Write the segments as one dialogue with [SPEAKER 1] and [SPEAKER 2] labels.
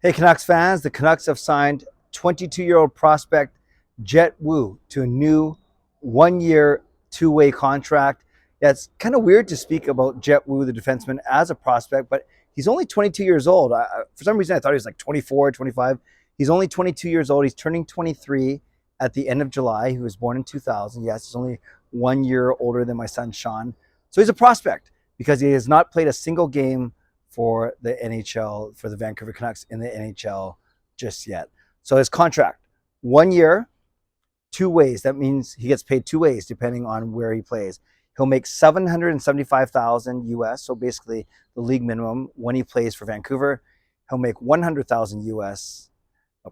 [SPEAKER 1] Hey, Canucks fans, the Canucks have signed 22-year-old prospect Jett Woo to a new one-year, two-way contract. Yeah, it's kind of weird to speak about Jett Woo, the defenseman, as a prospect, but he's only 22 years old. For some reason, I thought he was like 24, 25. He's only 22 years old. He's turning 23 at the end of July. He was born in 2000. Yes, he's only 1 year older than my son, Sean. So he's a prospect because he has not played a single game for the NHL, for the Vancouver Canucks in the NHL just yet. So his contract, 1 year, two ways. That means he gets paid two ways depending on where he plays. He'll make $775,000 US, so basically the league minimum when he plays for Vancouver. He'll make $100,000 US,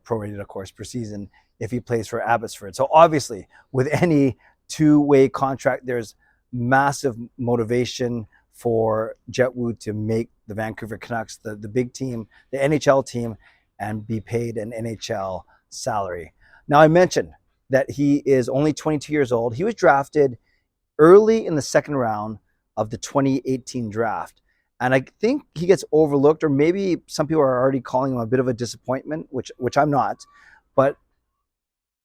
[SPEAKER 1] prorated of course per season, if he plays for Abbotsford. So obviously, with any two-way contract, there's massive motivation for Jett Woo to make the Vancouver Canucks the big team, the NHL team, and be paid an NHL salary. Now, I mentioned that he is only 22 years old. He was drafted early in the second round of the 2018 draft. And I think he gets overlooked, or maybe some people are already calling him a bit of a disappointment, which I'm not. But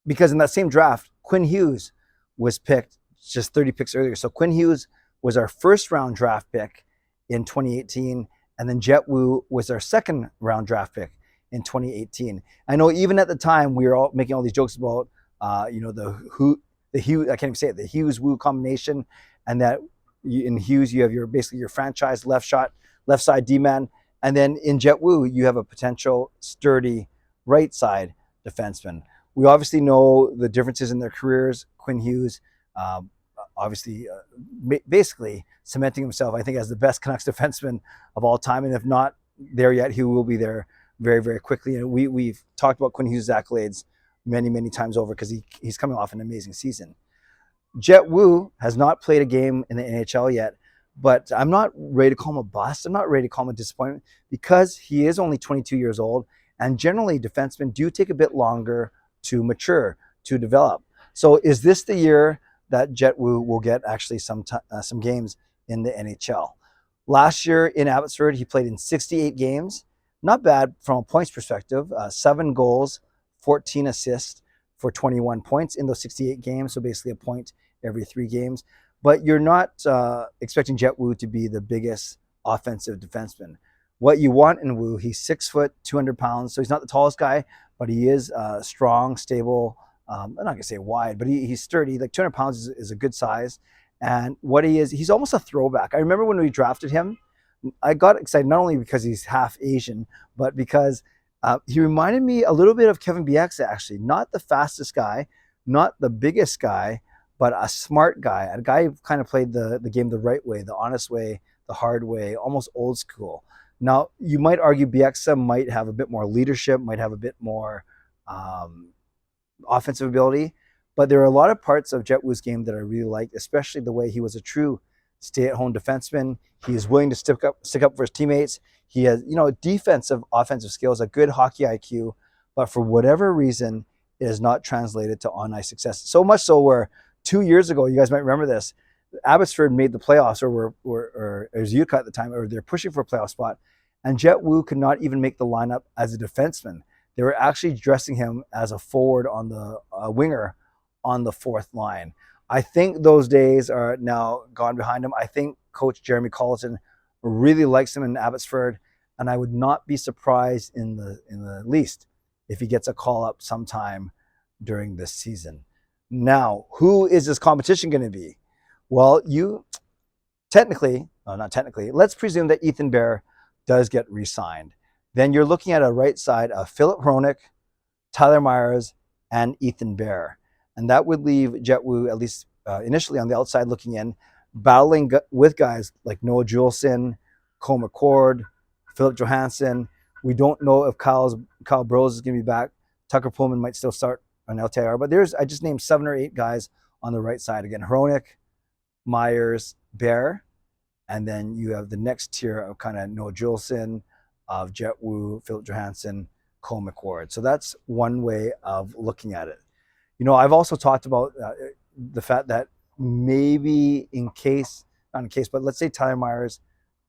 [SPEAKER 1] because in that same draft, Quinn Hughes was picked just 30 picks earlier. So Quinn Hughes was our first round draft pick in 2018, and then Jett Woo was our second round draft pick in 2018. I know even at the time we were all making all these jokes about the Hughes, I can't even say it, the Hughes Woo combination, and that in Hughes you have basically your franchise left side D-man, and then in Jett Woo you have a potential sturdy right side defenseman. We obviously know the differences in their careers. Quinn Hughes, basically cementing himself, I think, as the best Canucks defenseman of all time. And if not there yet, he will be there very, very quickly. And we've talked about Quinn Hughes' accolades many, many times over because he's coming off an amazing season. Jett Woo has not played a game in the NHL yet, but I'm not ready to call him a bust. I'm not ready to call him a disappointment because he is only 22 years old. And generally, defensemen do take a bit longer to mature, to develop. So is this the year that Jett Woo will get actually some games in the NHL? Last year in Abbotsford, he played in 68 games. Not bad from a points perspective. 7 goals, 14 assists for 21 points in those 68 games. So basically a point every 3 games. But you're not expecting Jett Woo to be the biggest offensive defenseman. What you want in Woo, he's 6 foot, 200 pounds. So he's not the tallest guy, but he is strong, stable. I'm not gonna say wide, but he's sturdy. Like 200 pounds is a good size. And what he is, he's almost a throwback. I remember when we drafted him, I got excited not only because he's half Asian, but because he reminded me a little bit of Kevin Bieksa, actually. Not the fastest guy, not the biggest guy, but a smart guy. A guy who kind of played the game the right way, the honest way, the hard way, almost old school. Now, you might argue Bieksa might have a bit more leadership, might have a bit more offensive ability, but there are a lot of parts of Jett Woo's game that I really liked, especially the way he was a true stay-at-home defenseman. He is willing to stick up for his teammates. He has, defensive, offensive skills, a good hockey IQ, but for whatever reason, it has not translated to on-ice success. So much so where 2 years ago, you guys might remember this, Abbotsford made the playoffs, or it was Utica at the time, or they're pushing for a playoff spot, and Jett Woo could not even make the lineup as a defenseman. They were actually dressing him as a forward on the winger on the fourth line. I think those days are now gone behind him. I think Coach Jeremy Colleton really likes him in Abbotsford, and I would not be surprised in the least if he gets a call up sometime during this season. Now, who is this competition going to be? Well, let's presume that Ethan Bear does get re-signed. Then you're looking at a right side of Philip Hronik, Tyler Myers, and Ethan Bear. And that would leave Jett Woo, at least initially on the outside looking in, battling with guys like Noah Juleson, Cole McCord, Philip Johansson. We don't know if Kyle Burroughs is going to be back. Tucker Pullman might still start on LTIR. But I just named 7 or 8 guys on the right side. Again, Hronik, Myers, Bear. And then you have the next tier of kind of Noah Juleson, of Jett Woo, Philip Johansson, Cole McCord. So that's one way of looking at it. I've also talked about the fact that maybe but let's say Tyler Myers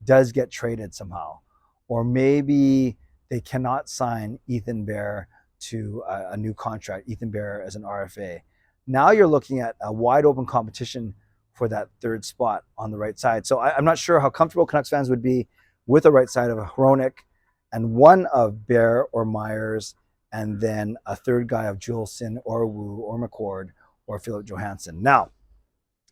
[SPEAKER 1] does get traded somehow, or maybe they cannot sign Ethan Bear to a new contract, Ethan Bear as an RFA. Now you're looking at a wide open competition for that third spot on the right side. So I'm not sure how comfortable Canucks fans would be with the right side of a Hronek and one of Bear or Myers, and then a third guy of Juleson or Woo or McCord or Philip Johansson. Now,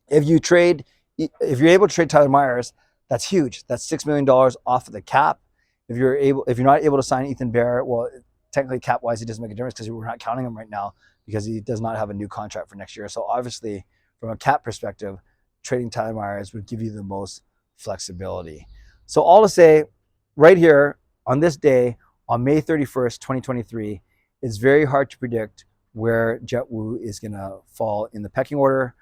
[SPEAKER 1] if you're able to trade Tyler Myers, that's huge. That's $6 million off of the cap. If you're not able to sign Ethan Bear, well, technically cap-wise, it doesn't make a difference because we're not counting him right now because he does not have a new contract for next year. So obviously, from a cap perspective, trading Tyler Myers would give you the most flexibility. So all to say, right here on this day, on May 31st, 2023, it's very hard to predict where Jett Woo is going to fall in the pecking order.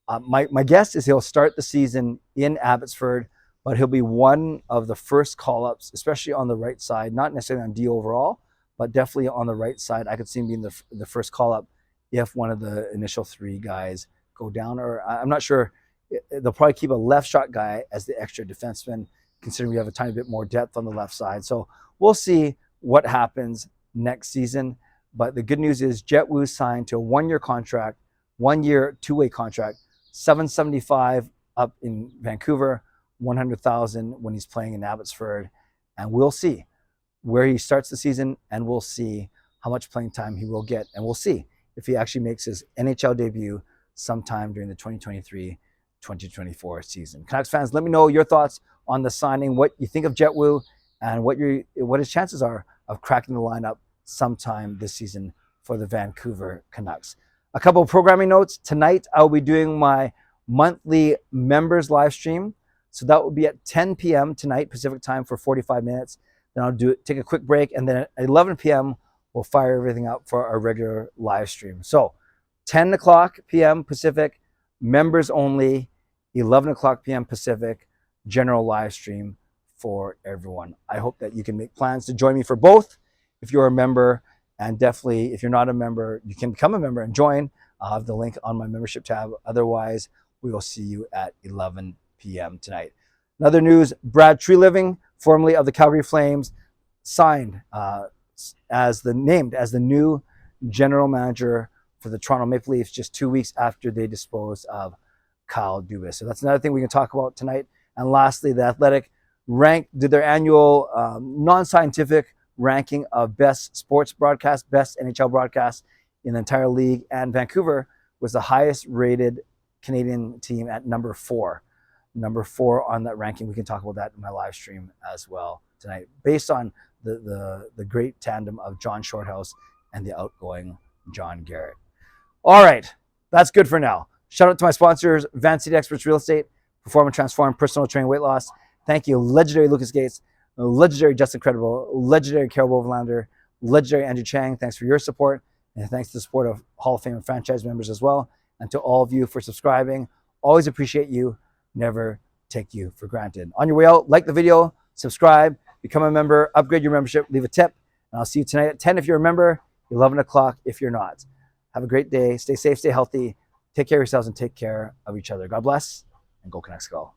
[SPEAKER 1] My guess is he'll start the season in Abbotsford, but he'll be one of the first call-ups, especially on the right side, not necessarily on D overall, but definitely on the right side. I could see him being the first call-up if one of the initial three guys go down, or I'm not sure. They'll probably keep a left shot guy as the extra defenseman, considering we have a tiny bit more depth on the left side. So we'll see what happens next season. But the good news is Jett Woo signed to a one-year contract, 1 year, two-way contract, $775 up in Vancouver, $100,000 when he's playing in Abbotsford. And we'll see where he starts the season, and we'll see how much playing time he will get. And we'll see if he actually makes his NHL debut sometime during the 2023-2024 season. Canucks fans, let me know your thoughts on the signing, what you think of Jett Woo, and what his chances are of cracking the lineup sometime this season for the Vancouver Canucks. A couple of programming notes. Tonight, I'll be doing my monthly members live stream. So that will be at 10 p.m. tonight, Pacific time, for 45 minutes. Then I'll take a quick break. And then at 11 p.m., we'll fire everything up for our regular live stream. So 10 o'clock p.m. Pacific, members only, 11 o'clock p.m. Pacific, general live stream for everyone. I hope that you can make plans to join me for both if you're a member, and definitely if you're not a member, you can become a member and join. I'll have the link on my membership tab. Otherwise, we will see you at 11 p.m. tonight. Another news, Brad Treliving, formerly of the Calgary Flames, signed named as the new general manager for the Toronto Maple Leafs just 2 weeks after they disposed of Kyle Dubas. So that's another thing we can talk about tonight. And lastly, The Athletic did their annual non-scientific ranking of best sports broadcast, best NHL broadcast in the entire league. And Vancouver was the highest rated Canadian team at number 4. Number 4 on that ranking. We can talk about that in my live stream as well tonight, based on the great tandem of John Shorthouse and the outgoing John Garrett. All right, that's good for now. Shout out to my sponsors, Van City Experts Real Estate, Perform and Transform Personal Training Weight Loss. Thank you, legendary Lucas Gates, legendary Justin Credible, legendary Carol Overlander, legendary Andrew Chang. Thanks for your support, and thanks to the support of Hall of Fame and franchise members as well, and to all of you for subscribing. Always appreciate you. Never take you for granted. On your way out, like the video, subscribe, become a member, upgrade your membership, leave a tip, and I'll see you tonight at 10 if you're a member, 11 o'clock if you're not. Have a great day. Stay safe, stay healthy. Take care of yourselves and take care of each other. God bless, and go Canucks go.